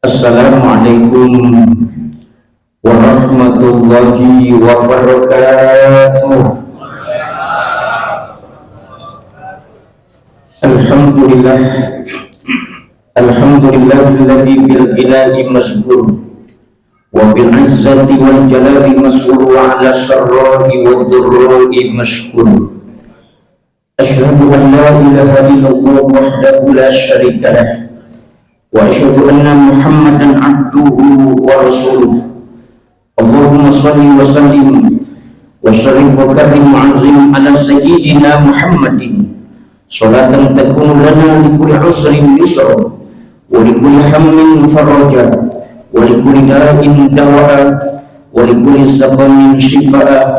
Assalamualaikum warahmatullahi wabarakatuh. Alhamdulillah, alhamdulillahilladzi bil ghina'i masbur wa bil izzati wal jalali masbur wa ala sarra'i wad dharra'i mashkur. Asyhadu an la ilaha illallah wahdahu la syarika lah wa asyhadu anna Muhammadan abduhu wa rasuluh. Allahumma shalli wa sallim wa sharif wa karim azim ala sayyidina Muhammadin salatan takunu lana li kulli usrin yusra wa li kulli hammin faraja wa li kulli da'in dawa'a wa li kulli saqamin shifaa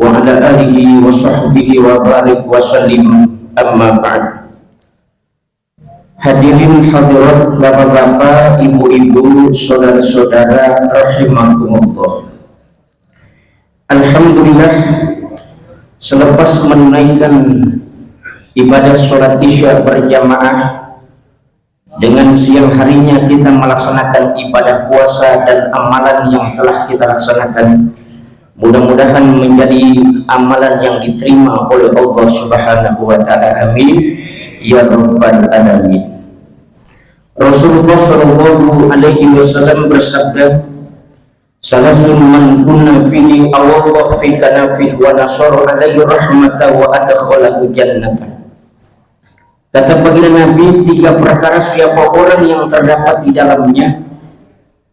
wa ala alihi wa sahbihi wa barik wa sallim. Amma ba'd. Hadirin hadirat, bapak-bapak, ibu-ibu, saudara-saudara rahimakumullah. Alhamdulillah, selepas menunaikan ibadah sholat isya berjamaah, dengan siang harinya kita melaksanakan ibadah puasa dan amalan yang telah kita laksanakan. Mudah-mudahan menjadi amalan yang diterima oleh Allah Subhanahu wa ta'ala. Amin ya rabbal alamin. Rasulullah sallallahu alaihi wasallam bersabda, salasun man kunna fihi awallah fi kanafih wa nasara alaihi rahmata wa adkhalahu jannata. Kata baginda Nabi, 3 perkara siapa orang yang terdapat di dalamnya,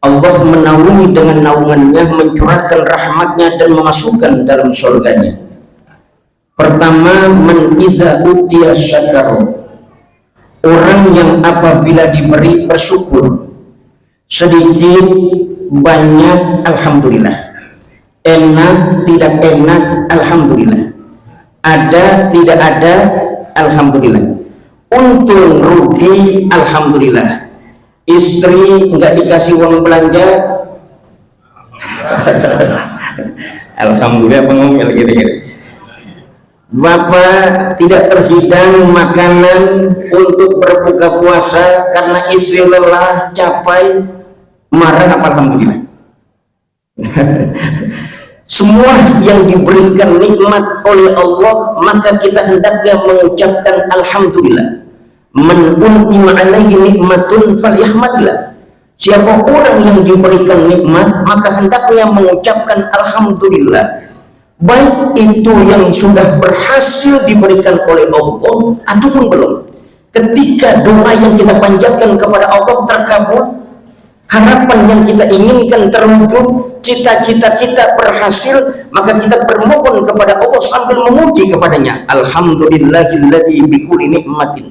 Allah menaungi dengan naungannya, mencurahkan rahmatnya dan memasukkan dalam surganya. Pertama, man iza utiya syakara, orang yang apabila diberi bersyukur, sedikit banyak alhamdulillah, enak tidak enak alhamdulillah, ada tidak ada alhamdulillah, untung rugi alhamdulillah, istri nggak dikasih uang belanja alhamdulillah, pengomel gitu-gitu. Bapak tidak terhidang makanan untuk berbuka puasa karena istri lelah, capek, marah, apa alhamdulillah. Semua yang diberikan nikmat oleh Allah, maka kita hendaknya mengucapkan alhamdulillah. Man un'ima alaihi nikmatun falyahmadillah. Siapa orang yang diberikan nikmat, maka hendaknya mengucapkan alhamdulillah. Baik itu yang sudah berhasil diberikan oleh Allah ataupun belum. Ketika doa yang kita panjatkan kepada Allah terkabul, harapan yang kita inginkan terwujud, cita-cita kita berhasil, maka kita bermohon kepada Allah sambil memuji kepadanya. Alhamdulillahilladzi bikulli nikmatin.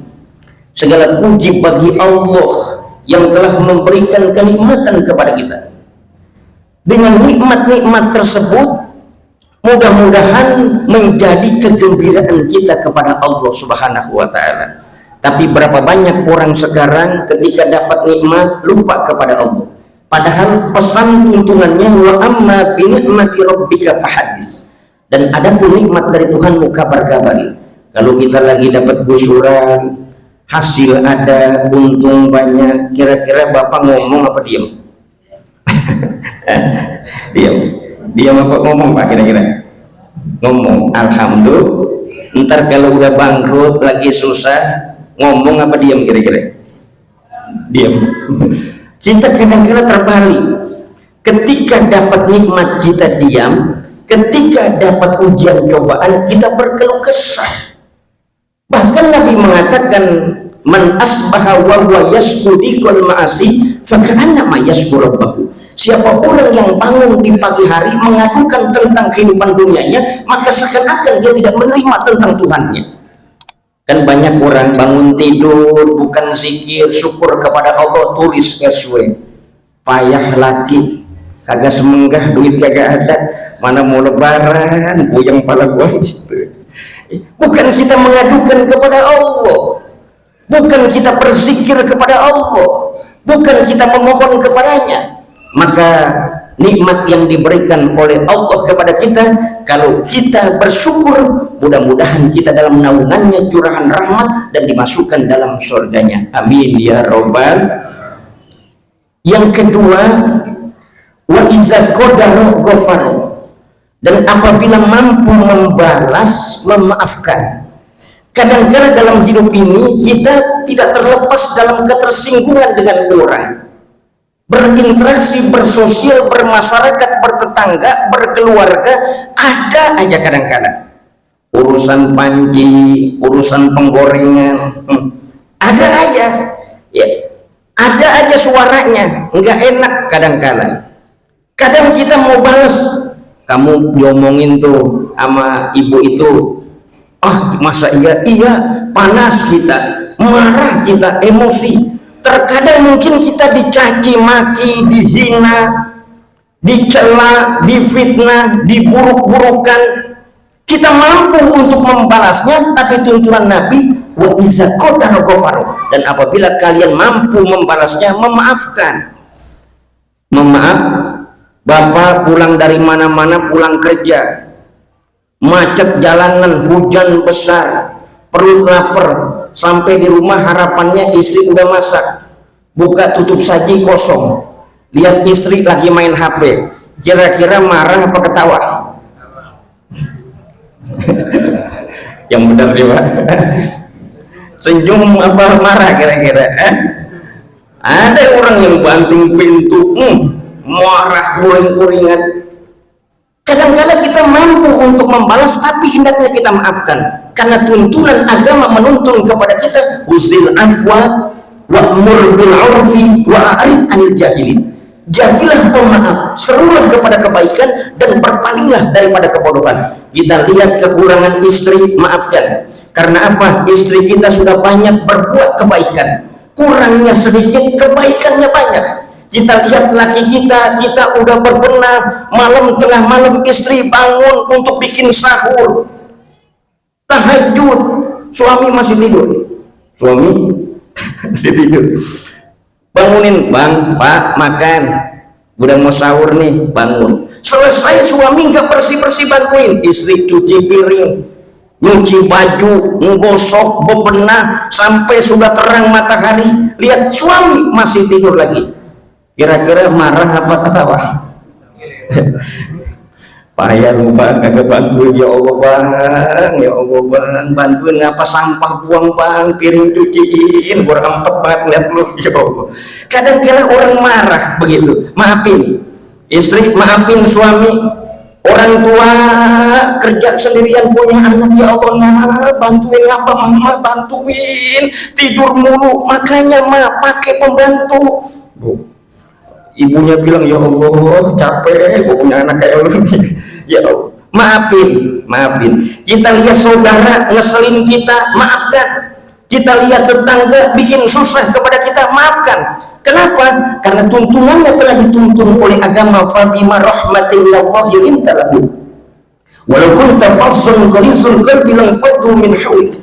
Segala puji bagi Allah yang telah memberikan kenikmatan kepada kita. Dengan nikmat-nikmat tersebut, mudah-mudahan menjadi kegembiraan kita kepada Allah Subhanahu wa ta'ala. Tapi berapa banyak orang sekarang ketika dapat nikmat lupa kepada Allah. Padahal pesan tuntunannya, wa amma bi ni'mati rabbika fahadis. Dan adapun nikmat dari Tuhanmu kabar-kabari. Kalau kita lagi dapat gusuran, hasil ada, untung banyak, kira-kira Bapak ngomong apa diam? diam apa ngomong Pak kira-kira? Ngomong alhamdulillah. Ntar kalau udah bangkrut lagi susah, ngomong apa diam kira-kira? Diam. Kita kadang-kadang terbalik. Ketika dapat nikmat kita diam, ketika dapat ujian cobaan kita berkeluh kesah. Bahkan Nabi mengatakan, man asbaha wa huwa yasqudikul ma'asi faka'annama yasqu rabbahu. Siapa orang yang bangun di pagi hari mengadukan tentang kehidupan dunianya, maka seakan-akan dia tidak menerima tentang Tuhannya. Kan banyak orang bangun tidur bukan zikir syukur kepada Allah, tulis SW, payah lagi, kagak semenggah, duit kagak ada, mana mau lebaran, buyang pala gua gitu. Bukan kita mengadukan kepada Allah, bukan kita berzikir kepada Allah, bukan kita memohon kepadanya. Maka nikmat yang diberikan oleh Allah kepada kita, kalau kita bersyukur, mudah-mudahan kita dalam naungannya curahan rahmat dan dimasukkan dalam surganya. Amin ya robbal. Yang kedua, wa iza qadara ghafara, dan apabila mampu membalas, memaafkan. Kadang-kadang dalam hidup ini kita tidak terlepas dalam ketersinggungan dengan orang, berinteraksi, bersosial, bermasyarakat, bertetangga, berkeluarga, ada aja kadang-kadang urusan panci, urusan penggorengan, ada aja ya, ada aja suaranya nggak enak. Kadang kita mau balas, kamu diomongin tuh sama ibu itu, masa iya, panas kita, marah kita, emosi. Terkadang mungkin kita dicaci maki, dihina, dicela, difitnah, diburuk-burukan. Kita mampu untuk membalasnya, tapi tuntunan Nabi, wa iza qadara ghafaru, dan apabila kalian mampu membalasnya, memaafkan. Memaaf, bapak pulang dari mana-mana, pulang kerja, macet jalanan, hujan besar, perut lapar, sampai di rumah harapannya istri udah masak, buka tutup saji kosong, lihat istri lagi main HP, kira-kira marah apa ketawa? Yang benar dia, senyum apa marah kira-kira? Ada orang yang banting pintu, marah uring-uringan. Kadang-kadang kita mampu untuk membalas, tapi hendaknya kita maafkan, karena tuntunan agama menuntun kepada kita, uzil afwa wa'mur bil 'urfi wa'rid 'anil jahilin. Jadilah pemaaf, serulah kepada kebaikan, dan berpalinglah daripada kebodohan. Kita lihat kekurangan istri, maafkan. Karena apa? Istri kita sudah banyak berbuat kebaikan, kurangnya sedikit, kebaikannya banyak. Kita lihat laki kita udah berbenah, malam tengah malam istri bangun untuk bikin sahur, tahajud, suami masih tidur. Bangunin, bang, pak, makan, udah mau sahur nih, bangun. Selesai suami nggak bersih-bersih, bantuin istri cuci piring, nyuci baju, menggosok, bebenah, sampai sudah terang matahari. Lihat suami masih tidur lagi. Kira-kira marah apa ketawa? Payah lu bang, kagak bantuin. Ya Allah bang, bantuin ngapa sampah buang bang, piring cuciin, berampet banget lihat lu. Ya Allah. Kadang-kadang orang marah begitu, maafin istri, maafin suami. Orang tua kerja sendirian punya anak, ya Allah bantuin apa mama, bantuin, tidur mulu, makanya pakai pembantu. Ibunya bilang, ya Allah capek, gue punya anak kayak lu. Ya Allah, maafin. Kita lihat saudara ngeselin kita, maafkan. Kita lihat tetangga bikin susah kepada kita, maafkan. Kenapa? Karena tuntunannya telah dituntun oleh agama. Fatimah rahmatin minallahi linta lahu walau kunta fazzan ghalizul qalbi lam faddu min hawlik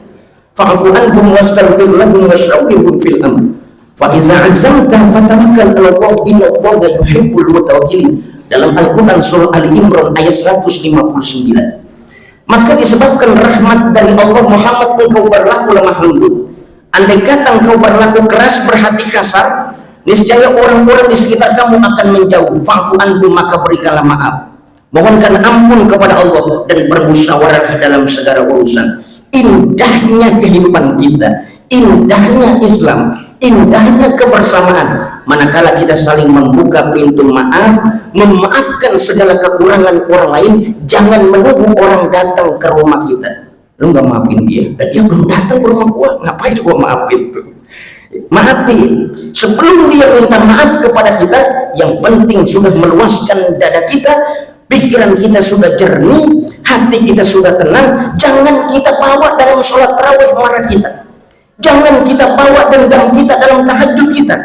fa'fu anhum wastaghfir lahum washawirhum fil amr. Fa iza azamta fatawakkal 'ala Allah innallaha yuhibbul mutawakkilin. Dalam Al-Qur'an surah Ali Imran ayat 159. Maka disebabkan rahmat dari Allah, Muhammad, engkau berlaku lemah lembut. Andai kata engkau berlaku keras, berhati kasar, niscaya orang-orang di sekitar kamu akan menjauh. Fa'fu anhum, maka berikanlah maaf, mohonkan ampun kepada Allah, dan bermusyawarah dalam segala urusan. Indahnya kehidupan kita, indahnya Islam, indahnya kebersamaan, manakala kita saling membuka pintu maaf, memaafkan segala kekurangan orang lain. Jangan menunggu orang datang ke rumah kita, lu nggak maafin dia, dan dia belum datang ke rumah gua, ngapain gua maafin tuh? Maafin sebelum dia minta maaf kepada kita. Yang penting sudah meluaskan dada kita, pikiran kita sudah jernih, hati kita sudah tenang. Jangan kita bawa dalam sholat tarawih marah kita, jangan kita bawa dendam kita dalam tahajud kita,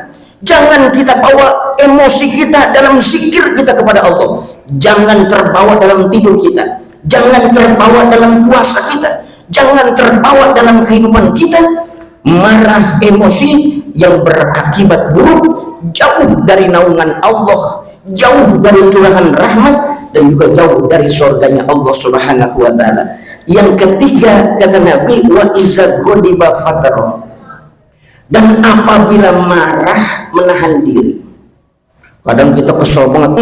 jangan kita bawa emosi kita dalam zikir kita kepada Allah, jangan terbawa dalam tidur kita, jangan terbawa dalam puasa kita, jangan terbawa dalam kehidupan kita. Marah, emosi yang berakibat buruk, jauh dari naungan Allah, jauh dari curahan rahmat, dan juga jauh dari surganya Allah Subhanahu wa ta'ala. Yang ketiga, kata Nabi, wa iza ghadiba fatara, dan apabila marah menahan diri. Kadang kita kesel banget,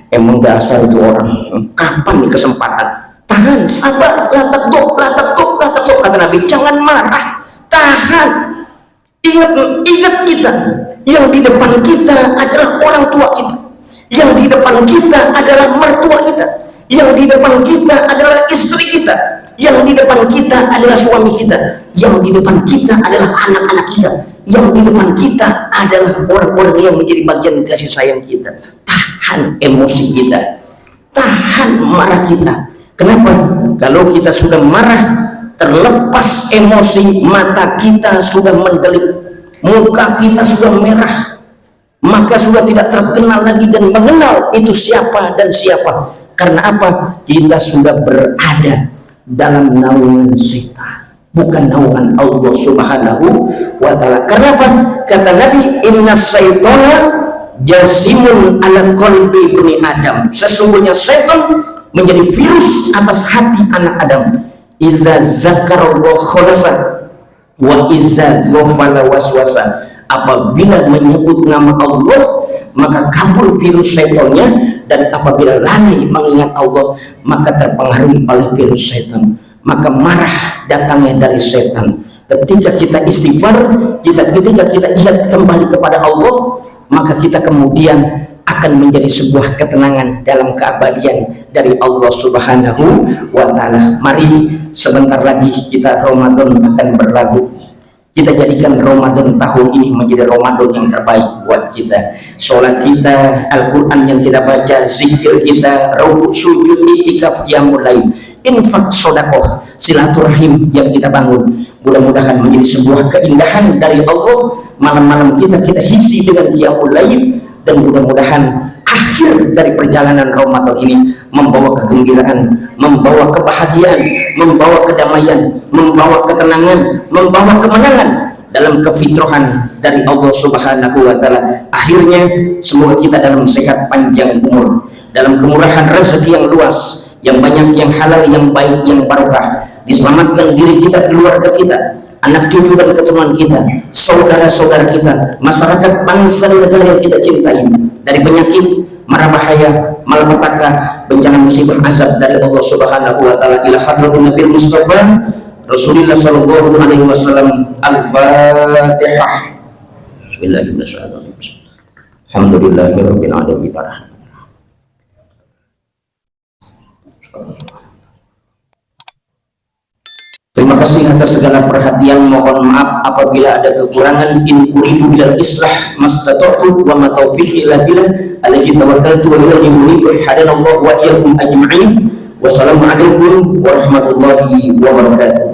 emang dasar itu orang, kapan nih kesempatan? Tahan, sabar, latak tuk, kata Nabi, jangan marah, tahan. Ingat kita, yang di depan kita adalah orang tua kita, yang di depan kita adalah mertua kita, yang di depan kita adalah istri kita, yang di depan kita adalah suami kita, yang di depan kita adalah anak-anak kita, yang di depan kita adalah orang-orang yang menjadi bagian kasih sayang kita. Tahan emosi kita, tahan marah kita. Kenapa? Kalau kita sudah marah, terlepas emosi, mata kita sudah mendelik, muka kita sudah merah, maka sudah tidak terkenal lagi dan mengenal itu siapa dan siapa. Karena apa? Kita sudah berada dalam naungan setan, bukan naungan Allah Subhanahu wa ta'ala. Kenapa? Kata Nabi, inna syaitana jasimun ala qalbi bani Adam. Sesungguhnya setan menjadi virus atas hati anak Adam. Iza zakarallahu khalasa wa iza ghafala waswasa. Apabila menyebut nama Allah, maka kabur virus setannya, dan apabila lalai mengingat Allah, maka terpengaruhi oleh virus setan. Maka marah datangnya dari setan. Ketika kita istighfar, ketika kita ingat kembali kepada Allah, maka kita kemudian akan menjadi sebuah ketenangan dalam keabadian dari Allah Subhanahu wa ta'ala. Mari sebentar lagi kita Ramadan akan berlalu. Kita jadikan Ramadan tahun ini menjadi Ramadan yang terbaik buat kita. Sholat kita, Al-Quran yang kita baca, zikir kita, rukuk, sujud, i'tikaf, qiyamul lail, infak, sodakoh, silaturahim yang kita bangun. Mudah-mudahan menjadi sebuah keindahan dari Allah. Malam-malam kita isi dengan qiyamul lail, dan mudah-mudahan akhir dari perjalanan Ramadan ini membawa kegembiraan, membawa kebahagiaan, membawa kedamaian, membawa ketenangan, membawa kemenangan dalam kefitrahan dari Allah Subhanahu wa ta'ala. Akhirnya semoga kita dalam sehat panjang umur, dalam kemurahan rezeki yang luas, yang banyak, yang halal, yang baik, yang barokah, diselamatkan diri kita, keluarga kita, anak cucu dan keturunan kita, saudara-saudara kita, masyarakat bangsa dan negara yang kita cintai dari penyakit, mara bahaya, malapetaka, bencana, musibah, azab dari Allah Subhanahu wa ta'ala. Ila hadratin Nabi Mustafa Rasulullah sallallahu alaihi wasallam. Al-Fatihah. Bismillahirrahmanirrahim. Alhamdulillahirabbil alamin. Terima kasih atas segala perhatian. Mohon maaf apabila ada kekurangan. In uridu bilal islah mastata'tu wa ma taufiqi illa billah alaihi tawakkaltu wa ilaihi unib. Hadanallahu wa iyyakum ajma'in. Wassalamualaikum warahmatullahi wabarakatuh.